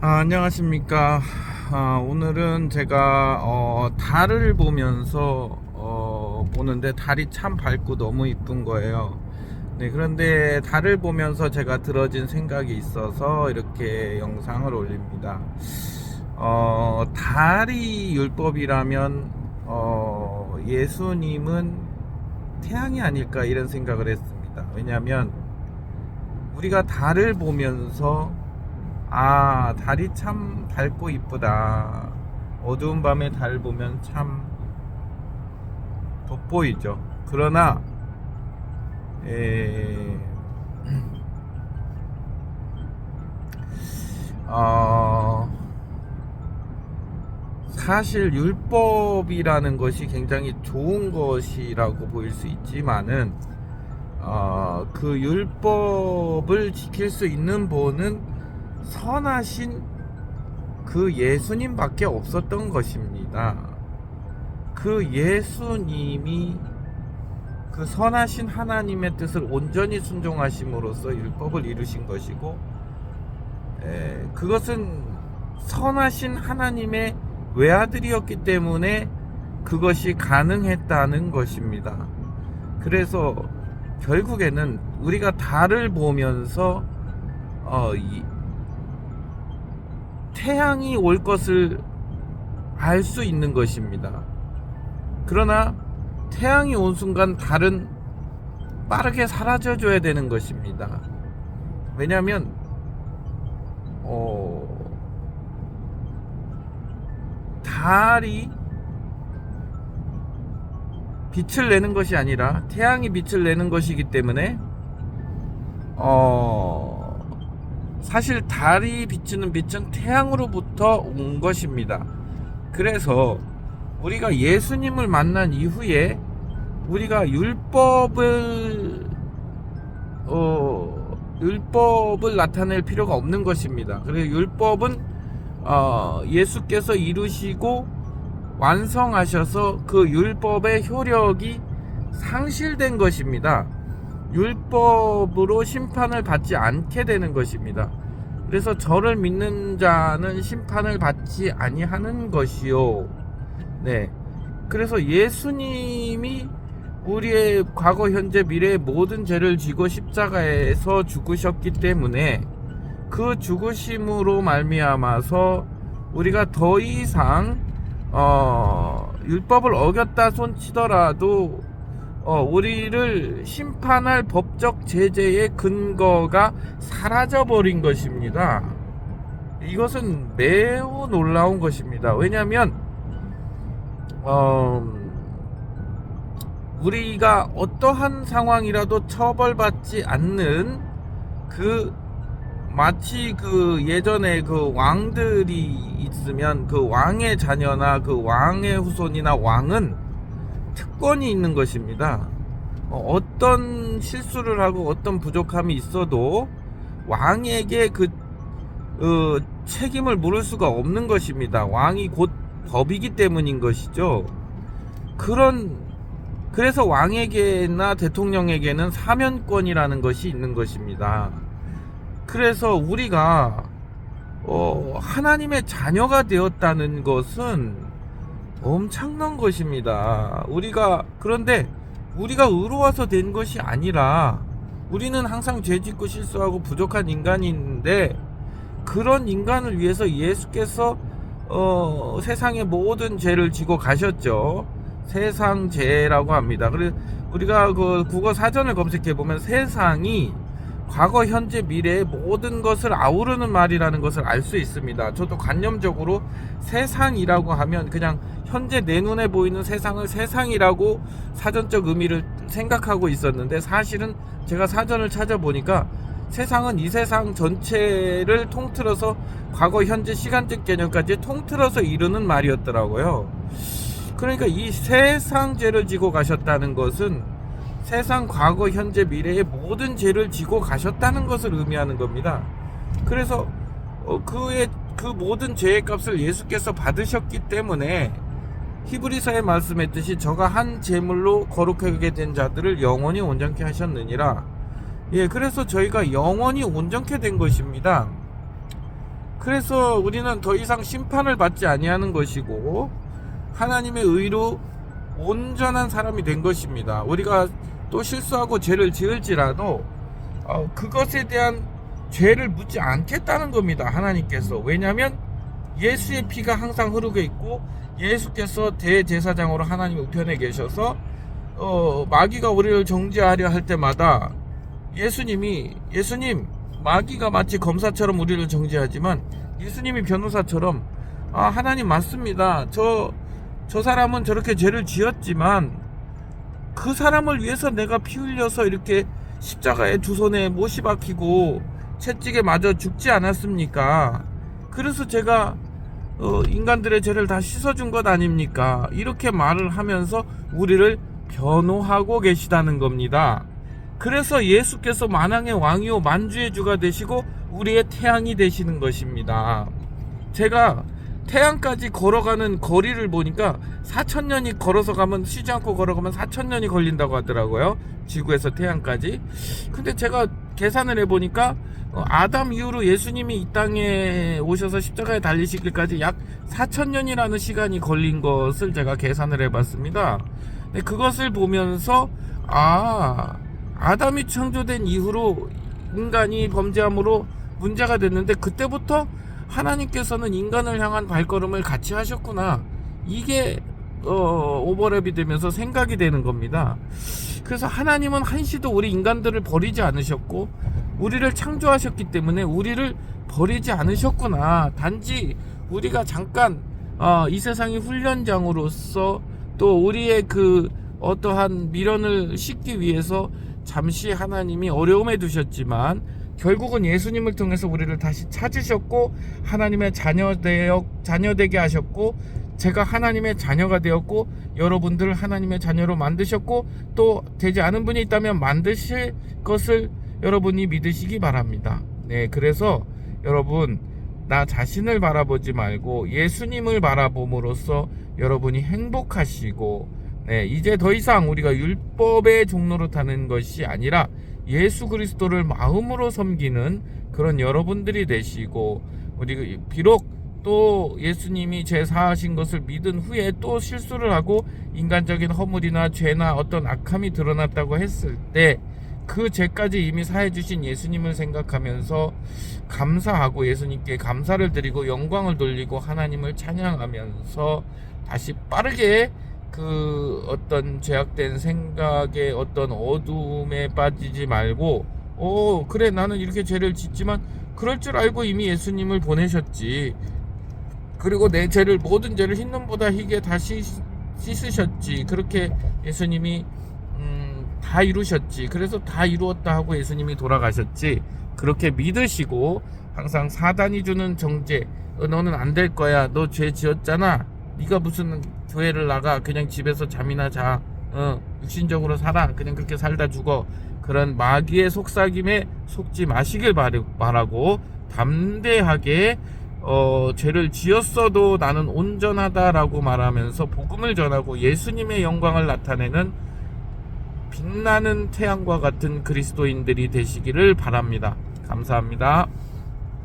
안녕하십니까. 오늘은 제가 달을 보면서 보는데 달이 참 밝고 너무 이쁜 거예요. 네, 그런데 달을 보면서 제가 들어진 생각이 있어서 이렇게 영상을 올립니다. 달이 율법이라면 예수님은 태양이 아닐까 이런 생각을 했습니다. 왜냐하면 우리가 달을 보면서 달이 참 밝고 이쁘다. 어두운 밤에 달 보면 참 돋보이죠. 그러나 에, 어, 사실 율법이라는 것이 굉장히 좋은 것이라고 보일 수 있지만은 그 율법을 지킬 수 있는 분은 선하신 그 예수님밖에 없었던 것입니다. 그 예수님이 그 선하신 하나님의 뜻을 온전히 순종하심으로써 율법을 이루신 것이고, 그것은 선하신 하나님의 외아들이었기 때문에 그것이 가능했다는 것입니다. 그래서 결국에는 우리가 달을 보면서 태양이 올 것을 알 수 있는 것입니다. 그러나 태양이 온 순간 달은 빠르게 사라져 줘야 되는 것입니다. 왜냐하면 달이 빛을 내는 것이 아니라 태양이 빛을 내는 것이기 때문에 사실 달이 비추는 빛은 태양으로부터 온 것입니다. 그래서 우리가 예수님을 만난 이후에 우리가 율법을 나타낼 필요가 없는 것입니다. 그래서 율법은 예수께서 이루시고 완성하셔서 그 율법의 효력이 상실된 것입니다. 율법으로 심판을 받지 않게 되는 것입니다. 그래서 저를 믿는 자는 심판을 받지 아니하는 것이요. 네. 그래서 예수님이 우리의 과거, 현재, 미래의 모든 죄를 지고 십자가에서 죽으셨기 때문에 그 죽으심으로 말미암아서 우리가 더 이상 율법을 어겼다 손치더라도 우리를 심판할 법적 제재의 근거가 사라져버린 것입니다. 이것은 매우 놀라운 것입니다. 왜냐하면 우리가 어떠한 상황이라도 처벌받지 않는 마치 예전에 왕들이 있으면 그 왕의 자녀나 그 왕의 후손이나 왕은 특권이 있는 것입니다. 어떤 실수를 하고 어떤 부족함이 있어도 왕에게 책임을 물을 수가 없는 것입니다. 왕이 곧 법이기 때문인 것이죠. 그래서 왕에게나 대통령에게는 사면권이라는 것이 있는 것입니다. 그래서 우리가 하나님의 자녀가 되었다는 것은 엄청난 것입니다. 그런데 우리가 의로워서 된 것이 아니라 우리는 항상 죄짓고 실수하고 부족한 인간인데, 그런 인간을 위해서 예수께서 세상의 모든 죄를 지고 가셨죠. 세상죄라고 합니다. 그래서 우리가 국어 사전을 검색해 보면 세상이 과거, 현재, 미래의 모든 것을 아우르는 말이라는 것을 알 수 있습니다. 저도 관념적으로 세상이라고 하면 그냥 현재 내 눈에 보이는 세상을 세상이라고 사전적 의미를 생각하고 있었는데, 사실은 제가 사전을 찾아보니까 세상은 이 세상 전체를 통틀어서 과거, 현재, 시간적 개념까지 통틀어서 이루는 말이었더라고요. 그러니까 이 세상죄를 지고 가셨다는 것은 세상 과거, 현재, 미래의 모든 죄를 지고 가셨다는 것을 의미하는 겁니다. 그래서 그 모든 죄의 값을 예수께서 받으셨기 때문에 히브리서에 말씀했듯이 저가 한 제물로 거룩하게 된 자들을 영원히 온전케 하셨느니라. 그래서 저희가 영원히 온전케 된 것입니다. 그래서 우리는 더 이상 심판을 받지 아니하는 것이고 하나님의 의로 온전한 사람이 된 것입니다. 우리가 또 실수하고 죄를 지을지라도 그것에 대한 죄를 묻지 않겠다는 겁니다. 하나님께서. 왜냐하면 예수의 피가 항상 흐르고 있고 예수께서 대제사장으로 하나님 우편에 계셔서 마귀가 우리를 정죄하려 할 때마다 예수님 마귀가 마치 검사처럼 우리를 정죄하지만 예수님이 변호사처럼 하나님 맞습니다. 저 사람은 저렇게 죄를 지었지만 그 사람을 위해서 내가 피 흘려서 이렇게 십자가에 두 손에 못이 박히고 채찍에 맞아 죽지 않았습니까? 그래서 제가 인간들의 죄를 다 씻어준 것 아닙니까? 이렇게 말을 하면서 우리를 변호하고 계시다는 겁니다. 그래서 예수께서 만왕의 왕이요 만주의 주가 되시고 우리의 태양이 되시는 것입니다. 제가 태양까지 걸어가는 거리를 보니까 4,000년이 걸어서 가면, 쉬지 않고 걸어가면 4,000년이 걸린다고 하더라고요. 지구에서 태양까지. 근데 제가 계산을 해보니까 아담 이후로 예수님이 이 땅에 오셔서 십자가에 달리시기까지 약 4,000년이라는 시간이 걸린 것을 제가 계산을 해봤습니다. 근데 그것을 보면서 아담이 창조된 이후로 인간이 범죄함으로 문제가 됐는데 그때부터 하나님께서는 인간을 향한 발걸음을 같이 하셨구나. 이게 오버랩이 되면서 생각이 되는 겁니다. 그래서 하나님은 한시도 우리 인간들을 버리지 않으셨고 우리를 창조하셨기 때문에 우리를 버리지 않으셨구나. 단지 우리가 잠깐 이 세상의 훈련장으로서 또 우리의 그 어떠한 미련을 씻기 위해서 잠시 하나님이 어려움에 두셨지만 결국은 예수님을 통해서 우리를 다시 찾으셨고 하나님의 자녀되게 하셨고 제가 하나님의 자녀가 되었고 여러분들 하나님의 자녀로 만드셨고 또 되지 않은 분이 있다면 만드실 것을 여러분이 믿으시기 바랍니다. 네, 그래서 여러분 나 자신을 바라보지 말고 예수님을 바라봄으로써 여러분이 행복하시고 이제 더 이상 우리가 율법의 종로로 타는 것이 아니라 예수 그리스도를 마음으로 섬기는 그런 여러분들이 되시고 우리 비록 또 예수님이 죄 사하신 것을 믿은 후에 또 실수를 하고 인간적인 허물이나 죄나 어떤 악함이 드러났다고 했을 때 그 죄까지 이미 사해 주신 예수님을 생각하면서 감사하고 예수님께 감사를 드리고 영광을 돌리고 하나님을 찬양하면서 다시 빠르게 그 어떤 죄악된 생각의 어떤 어두움에 빠지지 말고 그래 나는 이렇게 죄를 짓지만 그럴 줄 알고 이미 예수님을 보내셨지. 그리고 내 죄를 모든 죄를 흰눈보다 희게 다 씻으셨지. 그렇게 예수님이 다 이루셨지. 그래서 다 이루었다 하고 예수님이 돌아가셨지. 그렇게 믿으시고 항상 사단이 주는 정죄 너는 안 될 거야. 너 죄 지었잖아. 네가 무슨 교회를 나가. 그냥 집에서 잠이나 자. 육신적으로 살아. 그냥 그렇게 살다 죽어. 그런 마귀의 속삭임에 속지 마시길 바라고 담대하게 죄를 지었어도 나는 온전하다라고 말하면서 복음을 전하고 예수님의 영광을 나타내는 빛나는 태양과 같은 그리스도인들이 되시기를 바랍니다. 감사합니다.